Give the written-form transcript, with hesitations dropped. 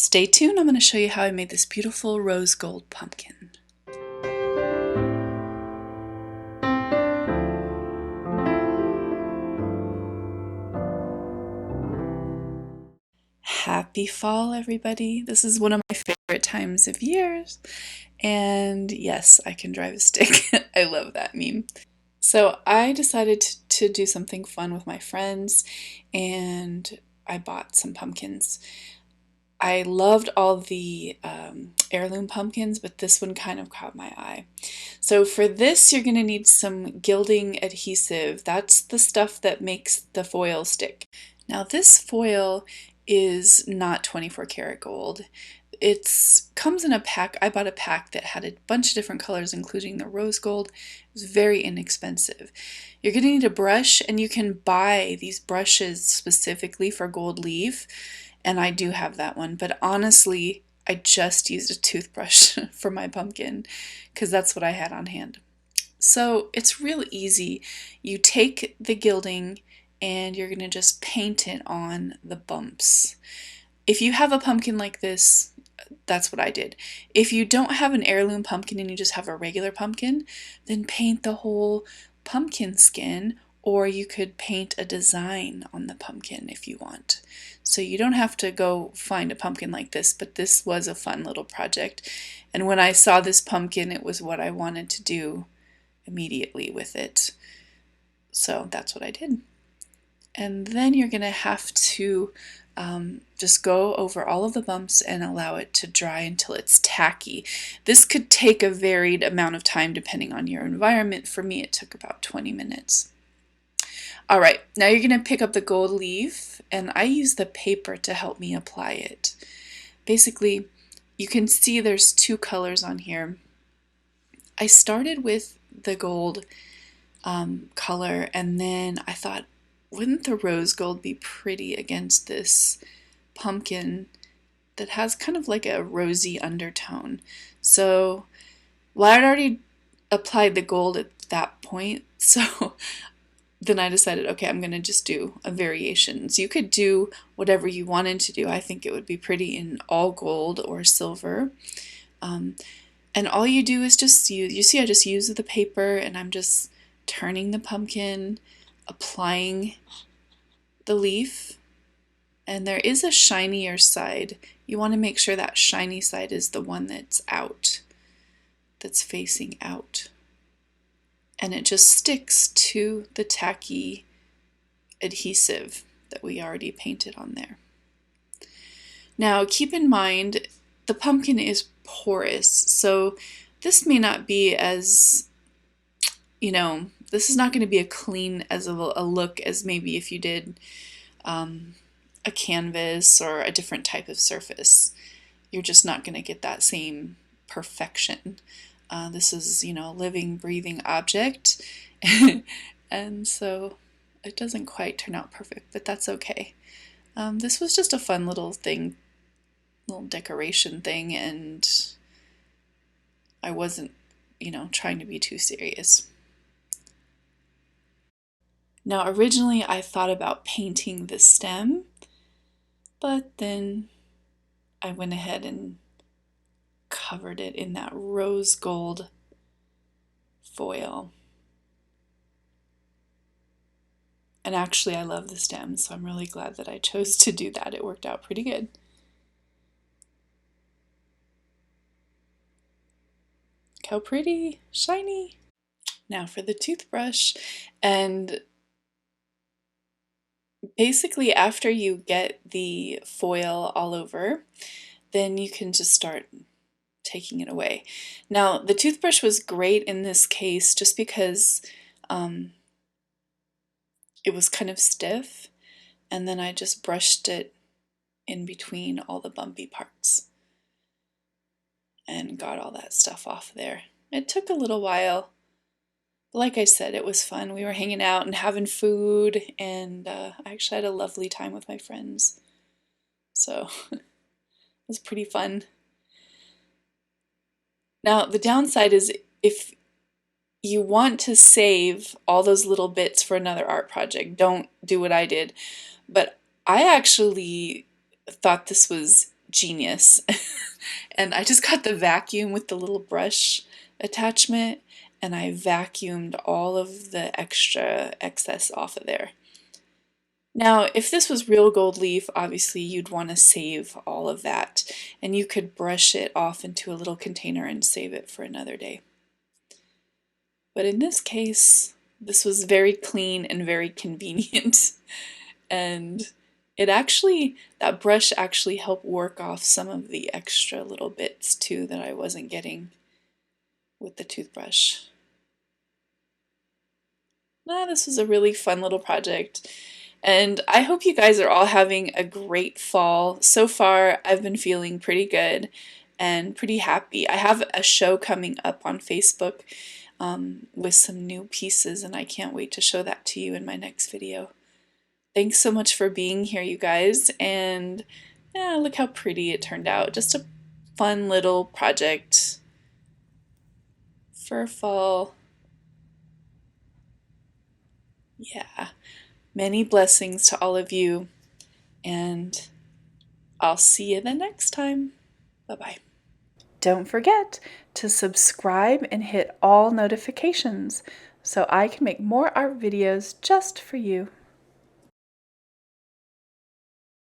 Stay tuned, I'm going to show you how I made this beautiful rose gold pumpkin. Happy fall, everybody. This is one of my favorite times of years. And yes, I can drive a stick. I love that meme. So I decided to do something fun with my friends, and I bought some pumpkins. I loved all the heirloom pumpkins, but this one kind of caught my eye. So for this, you're going to need some gilding adhesive. That's the stuff that makes the foil stick. Now this foil is not 24 karat gold. It comes in a pack. I bought a pack that had a bunch of different colors, including the rose gold. It was very inexpensive. You're going to need a brush, and you can buy these brushes specifically for gold leaf. And I do have that one, but honestly, I just used a toothbrush for my pumpkin because that's what I had on hand. So it's real easy. You take the gilding and you're going to just paint it on the bumps. If you have a pumpkin like this, that's what I did. If you don't have an heirloom pumpkin and you just have a regular pumpkin, then paint the whole pumpkin skin, or you could paint a design on the pumpkin if you want. So you don't have to go find a pumpkin like this, but this was a fun little project. And when I saw this pumpkin, it was what I wanted to do immediately with it. So that's what I did. And then you're going to have to just go over all of the bumps and allow it to dry until it's tacky. This could take a varied amount of time depending on your environment. For me, it took about 20 minutes. All right, now you're going to pick up the gold leaf, and I use the paper to help me apply it. Basically, you can see there's two colors on here. I started with the gold color, and then I thought, wouldn't the rose gold be pretty against this pumpkin that has kind of like a rosy undertone? So, well, I'd already applied the gold at that point, so then I decided, okay, I'm going to just do a variation. So you could do whatever you wanted to do. I think it would be pretty in all gold or silver. And all you do is just you see I just use the paper, and I'm just turning the pumpkin, applying the leaf, and there is a shinier side. You want to make sure that shiny side is the one that's out, that's facing out. And it just sticks to the tacky adhesive that we already painted on there. Now keep in mind, the pumpkin is porous, so this may not be as, this is not going to be a clean as a look as maybe if you did a canvas or a different type of surface. You're just not going to get that same perfection. This is, a living, breathing object, and so it doesn't quite turn out perfect, but that's okay. This was just a fun little thing, little decoration thing, and I wasn't, trying to be too serious. Now, originally I thought about painting the stem, but then I went ahead and covered it in that rose gold foil. And actually I love the stem, so I'm really glad that I chose to do that. It worked out pretty good. Look how pretty, shiny. Now for the toothbrush, and basically after you get the foil all over, then you can just start taking it away. Now the toothbrush was great in this case just because it was kind of stiff, and then I just brushed it in between all the bumpy parts and got all that stuff off there. It took a little while. Like I said, it was fun. We were hanging out and having food, and I actually had a lovely time with my friends. So it was pretty fun. Now, the downside is if you want to save all those little bits for another art project, don't do what I did. But I actually thought this was genius. And I just got the vacuum with the little brush attachment, and I vacuumed all of the extra excess off of there. Now, if this was real gold leaf, obviously you'd want to save all of that, and you could brush it off into a little container and save it for another day. But in this case, this was very clean and very convenient. And that brush actually helped work off some of the extra little bits too that I wasn't getting with the toothbrush. This was a really fun little project. And I hope you guys are all having a great fall. So far, I've been feeling pretty good and pretty happy. I have a show coming up on Facebook with some new pieces, and I can't wait to show that to you in my next video. Thanks so much for being here, you guys, and yeah, look how pretty it turned out. Just a fun little project for fall. Yeah, many blessings to all of you, and I'll see you the next time. Bye-bye. Don't forget to subscribe and hit all notifications so I can make more art videos just for you.